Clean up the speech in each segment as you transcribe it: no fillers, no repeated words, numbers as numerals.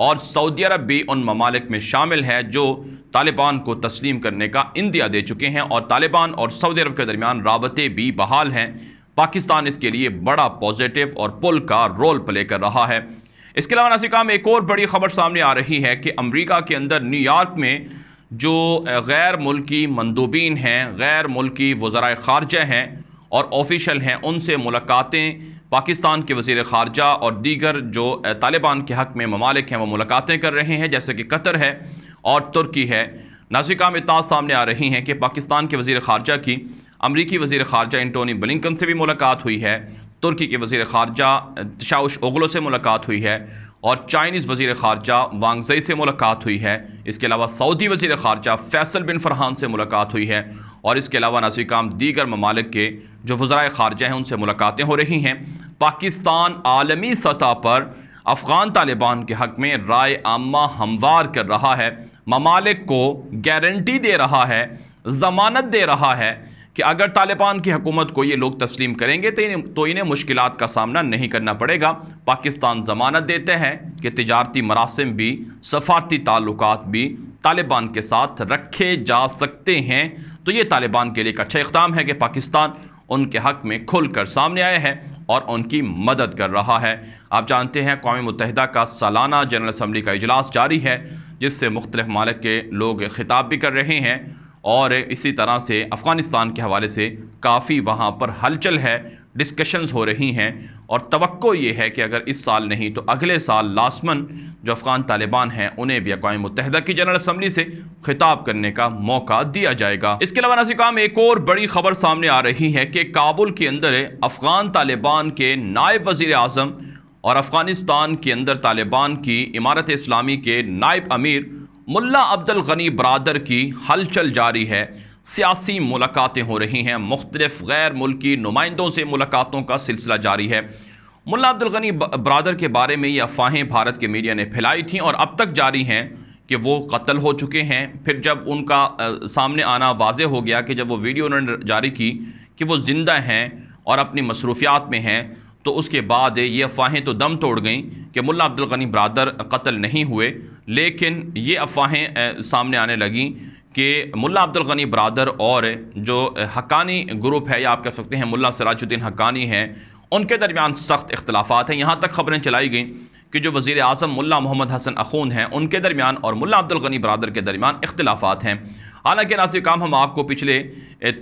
اور سعودی عرب بھی ان ممالک میں شامل ہے جو طالبان کو تسلیم کرنے کا اندیا دے چکے ہیں، اور طالبان اور سعودی عرب کے درمیان رابطے بھی بحال ہیں۔ پاکستان اس کے لیے بڑا پازیٹیو اور پل کا رول پلے کر رہا ہے۔ اس کے علاوہ ناظرین ایک اور بڑی خبر سامنے آ رہی ہے کہ امریکہ کے اندر نیو یارک میں جو غیر ملکی مندوبین ہیں، غیر ملکی وزرائے خارجہ ہیں اور آفیشل ہیں، ان سے ملاقاتیں پاکستان کے وزیر خارجہ اور دیگر جو طالبان کے حق میں ممالک ہیں وہ ملاقاتیں کر رہے ہیں، جیسے کہ قطر ہے اور ترکی ہے۔ ناظرین اطلاعات سامنے آ رہی ہیں کہ پاکستان کے وزیر خارجہ کی امریکی وزیر خارجہ انٹونی بلنکن سے بھی ملاقات ہوئی ہے، ترکی کے وزیر خارجہ چاوش اوغلو سے ملاقات ہوئی ہے، اور چائنیز وزیر خارجہ وانگ زئی سے ملاقات ہوئی ہے۔ اس کے علاوہ سعودی وزیر خارجہ فیصل بن فرحان سے ملاقات ہوئی ہے، اور اس کے علاوہ ناظرین دیگر ممالک کے جو وزرائے خارجہ ہیں ان سے ملاقاتیں ہو رہی ہیں۔ پاکستان عالمی سطح پر افغان طالبان کے حق میں رائے عامہ ہموار کر رہا ہے، ممالک کو گارنٹی دے رہا ہے، ضمانت دے رہا ہے کہ اگر طالبان کی حکومت کو یہ لوگ تسلیم کریں گے تو انہیں مشکلات کا سامنا نہیں کرنا پڑے گا۔ پاکستان ضمانت دیتے ہیں کہ تجارتی مراسم بھی، سفارتی تعلقات بھی طالبان کے ساتھ رکھے جا سکتے ہیں۔ تو یہ طالبان کے لیے ایک اچھا اقدام ہے کہ پاکستان ان کے حق میں کھل کر سامنے آئے ہیں اور ان کی مدد کر رہا ہے۔ آپ جانتے ہیں اقوام متحدہ کا سالانہ جنرل اسمبلی کا اجلاس جاری ہے، جس سے مختلف ممالک کے لوگ خطاب بھی کر رہے ہیں، اور اسی طرح سے افغانستان کے حوالے سے کافی وہاں پر ہلچل ہے، ڈسکشنز ہو رہی ہیں، اور توقع یہ ہے کہ اگر اس سال نہیں تو اگلے سال لازماً جو افغان طالبان ہیں انہیں بھی اقوام متحدہ کی جنرل اسمبلی سے خطاب کرنے کا موقع دیا جائے گا۔ اس کے علاوہ ناظرین ایک اور بڑی خبر سامنے آ رہی ہے کہ کابل کے اندر افغان طالبان کے نائب وزیر اعظم اور افغانستان کے اندر طالبان کی امارت اسلامی کے نائب امیر ملا عبد الغنی برادر کی ہلچل جاری ہے۔ سیاسی ملاقاتیں ہو رہی ہیں، مختلف غیر ملکی نمائندوں سے ملاقاتوں کا سلسلہ جاری ہے۔ ملا عبد الغنی برادر کے بارے میں یہ افواہیں بھارت کے میڈیا نے پھیلائی تھیں اور اب تک جاری ہیں کہ وہ قتل ہو چکے ہیں۔ پھر جب ان کا سامنے آنا واضح ہو گیا کہ جب وہ ویڈیو انہوں نے جاری کی کہ وہ زندہ ہیں اور اپنی مصروفیات میں ہیں، تو اس کے بعد یہ افواہیں تو دم توڑ گئیں کہ ملا عبد الغنی برادر قتل نہیں ہوئے، لیکن یہ افواہیں سامنے آنے لگیں کہ ملا عبد الغنی برادر اور جو حقانی گروپ ہے، یا آپ کہہ سکتے ہیں ملا سراج الدین حقانی ہیں، ان کے درمیان سخت اختلافات ہیں۔ یہاں تک خبریں چلائی گئیں کہ جو وزیر اعظم ملا محمد حسن اخون ہیں ان کے درمیان اور ملا عبد الغنی برادر کے درمیان اختلافات ہیں۔ حالانکہ ناظرین ہم آپ کو پچھلے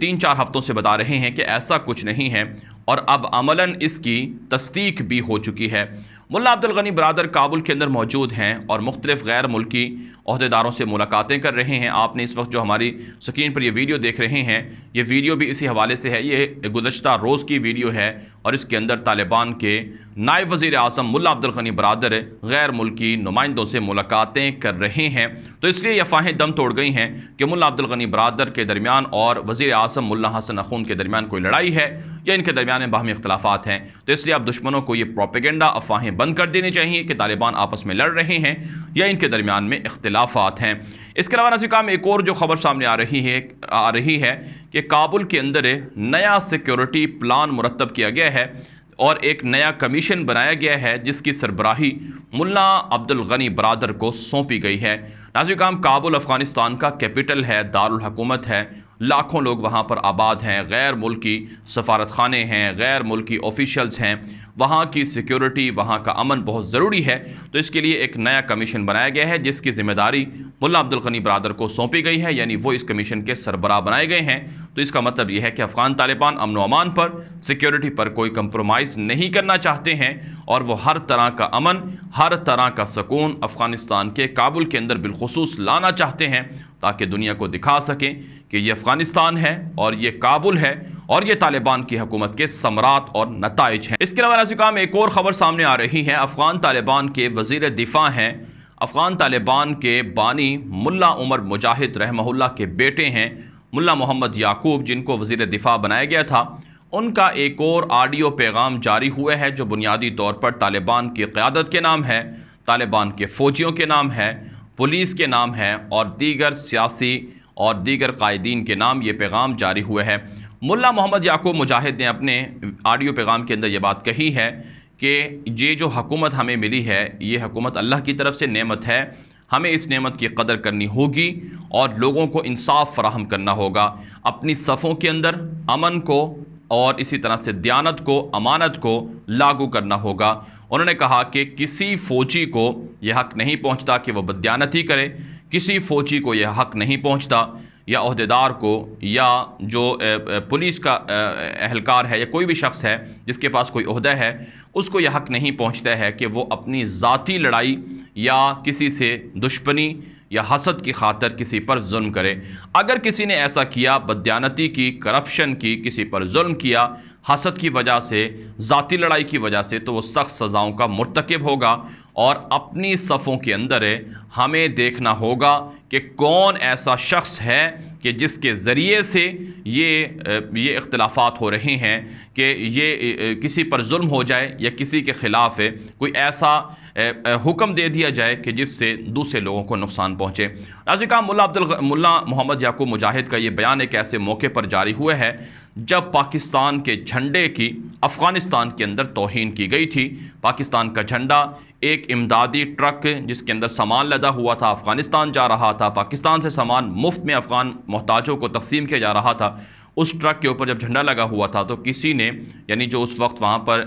3-4 ہفتوں سے بتا رہے ہیں کہ ایسا کچھ نہیں ہے، اور اب عملاً اس کی تصدیق بھی ہو چکی ہے۔ ملا عبد الغنی برادر کابل کے اندر موجود ہیں اور مختلف غیر ملکی عہدیداروں سے ملاقاتیں کر رہے ہیں۔ آپ نے اس وقت جو ہماری سکرین پر یہ ویڈیو دیکھ رہے ہیں، یہ ویڈیو بھی اسی حوالے سے ہے۔ یہ گزشتہ روز کی ویڈیو ہے، اور اس کے اندر طالبان کے نائب وزیر اعظم ملا عبد الغنی برادر غیر ملکی نمائندوں سے ملاقاتیں کر رہے ہیں۔ تو اس لیے یہ افواہیں دم توڑ گئی ہیں کہ ملا عبد الغنی برادر کے درمیان اور وزیر اعظم ملا حسن اخون کے درمیان کوئی لڑائی ہے، یا ان کے درمیان باہمی اختلافات ہیں۔ تو اس لیے اب دشمنوں کو یہ پروپیگنڈا افواہیں بند کر دینی چاہیے کہ طالبان آپس میں لڑ رہے ہیں یا ان کے درمیان میں اختلافات ہیں۔ اس کے علاوہ ناظرین ایک اور جو خبر سامنے آ رہی ہے کہ کابل کے اندر نیا سیکیورٹی پلان مرتب کیا گیا ہے اور ایک نیا کمیشن بنایا گیا ہے جس کی سربراہی ملا عبد الغنی برادر کو سونپی گئی ہے۔ ناظرین کابل افغانستان کا کیپٹل ہے، دارالحکومت ہے، لاکھوں لوگ وہاں پر آباد ہیں، غیر ملکی سفارت خانے ہیں، غیر ملکی آفیشلز ہیں، وہاں کی سیکیورٹی، وہاں کا امن بہت ضروری ہے۔ تو اس کے لیے ایک نیا کمیشن بنایا گیا ہے جس کی ذمہ داری ملا عبد الغنی برادر کو سونپی گئی ہے، یعنی وہ اس کمیشن کے سربراہ بنائے گئے ہیں۔ تو اس کا مطلب یہ ہے کہ افغان طالبان امن و امان پر، سیکیورٹی پر کوئی کمپرومائز نہیں کرنا چاہتے ہیں، اور وہ ہر طرح کا امن، ہر طرح کا سکون افغانستان کے کابل کے اندر بالخصوص لانا چاہتے ہیں، تاکہ دنیا کو دکھا سکیں کہ یہ افغانستان ہے اور یہ کابل ہے اور یہ طالبان کی حکومت کے ثمرات اور نتائج ہیں۔ اس کے علاوہ ناظرین ایک اور خبر سامنے آ رہی ہے۔ افغان طالبان کے وزیر دفاع ہیں، افغان طالبان کے بانی ملا عمر مجاہد رحمہ اللہ کے بیٹے ہیں ملا محمد یعقوب، جن کو وزیر دفاع بنایا گیا تھا۔ ان کا ایک اور آڈیو پیغام جاری ہوئے ہے جو بنیادی طور پر طالبان کی قیادت کے نام ہے، طالبان کے فوجیوں کے نام ہے، پولیس کے نام ہے اور دیگر سیاسی اور دیگر قائدین کے نام یہ پیغام جاری ہوئے ہے۔ ملا محمد یعقوب مجاہد نے اپنے آڈیو پیغام کے اندر یہ بات کہی ہے کہ یہ جو حکومت ہمیں ملی ہے یہ حکومت اللہ کی طرف سے نعمت ہے، ہمیں اس نعمت کی قدر کرنی ہوگی اور لوگوں کو انصاف فراہم کرنا ہوگا، اپنی صفوں کے اندر امن کو اور اسی طرح سے دیانت کو، امانت کو لاگو کرنا ہوگا۔ انہوں نے کہا کہ کسی فوجی کو یہ حق نہیں پہنچتا کہ وہ بددیانتی کرے، کسی فوجی کو یہ حق نہیں پہنچتا یا عہدیدار کو یا جو پولیس کا اہلکار ہے یا کوئی بھی شخص ہے جس کے پاس کوئی عہدہ ہے، اس کو یہ حق نہیں پہنچتا ہے کہ وہ اپنی ذاتی لڑائی یا کسی سے دشمنی یا حسد کی خاطر کسی پر ظلم کرے۔ اگر کسی نے ایسا کیا، بددیانتی کی، کرپشن کی، کسی پر ظلم کیا، حسد کی وجہ سے، ذاتی لڑائی کی وجہ سے، تو وہ سخت سزاؤں کا مرتکب ہوگا۔ اور اپنی صفوں کے اندر ہمیں دیکھنا ہوگا کہ کون ایسا شخص ہے کہ جس کے ذریعے سے یہ اختلافات ہو رہے ہیں کہ یہ کسی پر ظلم ہو جائے یا کسی کے خلاف کوئی ایسا حکم دے دیا جائے کہ جس سے دوسرے لوگوں کو نقصان پہنچے۔ ناظرین، ملا محمد یعقوب مجاہد کا یہ بیان ایک ایسے موقع پر جاری ہوا ہے جب پاکستان کے جھنڈے کی افغانستان کے اندر توہین کی گئی تھی۔ پاکستان کا جھنڈا ایک امدادی ٹرک جس کے اندر سامان لدا ہوا تھا افغانستان جا رہا تھا، پاکستان سے سامان مفت میں افغان محتاجوں کو تقسیم کیا جا رہا تھا۔ اس ٹرک کے اوپر جب جھنڈا لگا ہوا تھا تو کسی نے، یعنی جو اس وقت وہاں پر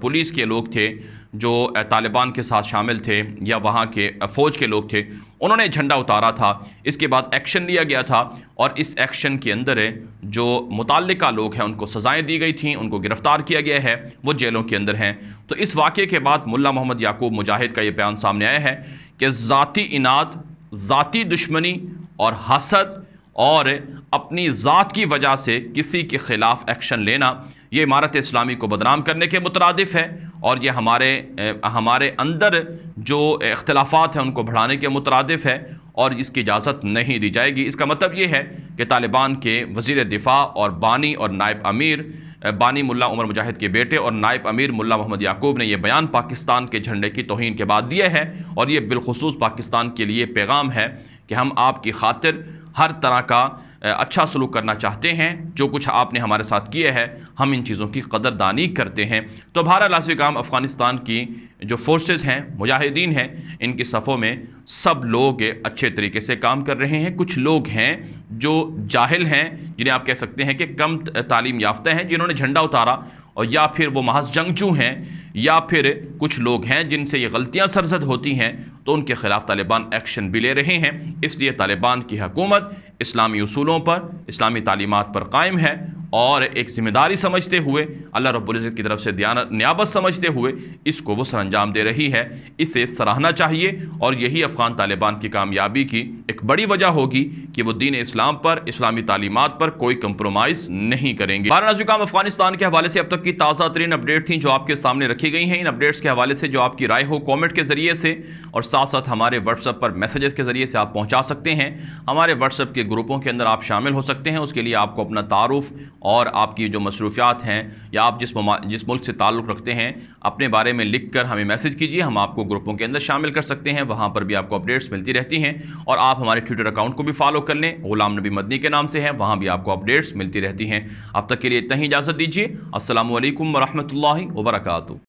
پولیس کے لوگ تھے جو طالبان کے ساتھ شامل تھے یا وہاں کے فوج کے لوگ تھے، انہوں نے جھنڈا اتارا تھا۔ اس کے بعد ایکشن لیا گیا تھا اور اس ایکشن کے اندر جو متعلقہ لوگ ہیں ان کو سزائیں دی گئی تھیں، ان کو گرفتار کیا گیا ہے، وہ جیلوں کے اندر ہیں۔ تو اس واقعے کے بعد ملا محمد یعقوب مجاہد کا یہ بیان سامنے آیا ہے کہ ذاتی اناد، ذاتی دشمنی اور حسد اور اپنی ذات کی وجہ سے کسی کے خلاف ایکشن لینا یہ امارت اسلامی کو بدنام کرنے کے مترادف ہے اور یہ ہمارے اندر جو اختلافات ہیں ان کو بڑھانے کے مترادف ہے اور اس کی اجازت نہیں دی جائے گی۔ اس کا مطلب یہ ہے کہ طالبان کے وزیر دفاع اور بانی اور نائب امیر، بانی ملا عمر مجاہد کے بیٹے اور نائب امیر ملا محمد یعقوب نے یہ بیان پاکستان کے جھنڈے کی توہین کے بعد دیا ہے اور یہ بالخصوص پاکستان کے لیے پیغام ہے کہ ہم آپ کی خاطر ہر طرح کا اچھا سلوک کرنا چاہتے ہیں۔ جو کچھ آپ نے ہمارے ساتھ کیا ہے ہم ان چیزوں کی قدردانی کرتے ہیں۔ تو بہرحال ناظرین، افغانستان کی جو فورسز ہیں، مجاہدین ہیں، ان کی صفوں میں سب لوگ اچھے طریقے سے کام کر رہے ہیں۔ کچھ لوگ ہیں جو جاہل ہیں، جنہیں آپ کہہ سکتے ہیں کہ کم تعلیم یافتہ ہیں، جنہوں نے جھنڈا اتارا، اور یا پھر وہ محض جنگجو ہیں، یا پھر کچھ لوگ ہیں جن سے یہ غلطیاں سرزد ہوتی ہیں تو ان کے خلاف طالبان ایکشن بھی لے رہے ہیں۔ اس لیے طالبان کی حکومت اسلامی اصولوں پر، اسلامی تعلیمات پر قائم ہے اور ایک ذمہ داری سمجھتے ہوئے، اللہ رب العزت کی طرف سے نیابت سمجھتے ہوئے اس کو وہ سر انجام دے رہی ہے۔ اسے سراہنا چاہیے اور یہی افغان طالبان کی کامیابی کی ایک بڑی وجہ ہوگی کہ وہ دین اسلام پر، اسلامی تعلیمات پر کوئی کمپرومائز نہیں کریں گے۔ ناظرین، افغانستان کے حوالے سے اب تک کی تازہ ترین اپڈیٹ تھیں جو آپ کے سامنے رکھی گئی ہیں۔ ان اپڈیٹس کے حوالے سے جو آپ کی رائے ہو کامنٹ کے ذریعے سے اور ساتھ ساتھ ہمارے واٹس ایپ پر میسیجز کے ذریعے سے آپ پہنچا سکتے ہیں۔ ہمارے واٹس ایپ کے گروپوں کے اندر آپ شامل ہو سکتے ہیں۔ اس کے لیے آپ کو اپنا تعارف اور آپ کی جو مصروفیات ہیں یا آپ جس ملک سے تعلق رکھتے ہیں اپنے بارے میں لکھ کر ہمیں میسج کیجیے، ہم آپ کو گروپوں کے اندر شامل کر سکتے ہیں۔ وہاں پر بھی آپ کو اپڈیٹس ملتی رہتی ہیں اور آپ ہمارے ٹویٹر اکاؤنٹ کو بھی فالو کر لیں، غلام نبی مدنی کے نام سے ہے، وہاں بھی آپ کو اپڈیٹس ملتی رہتی ہیں۔ اب تک کے لیے اتنا ہی اجازت دیجیے۔ السلام علیکم ورحمۃ اللہ وبرکاتہ۔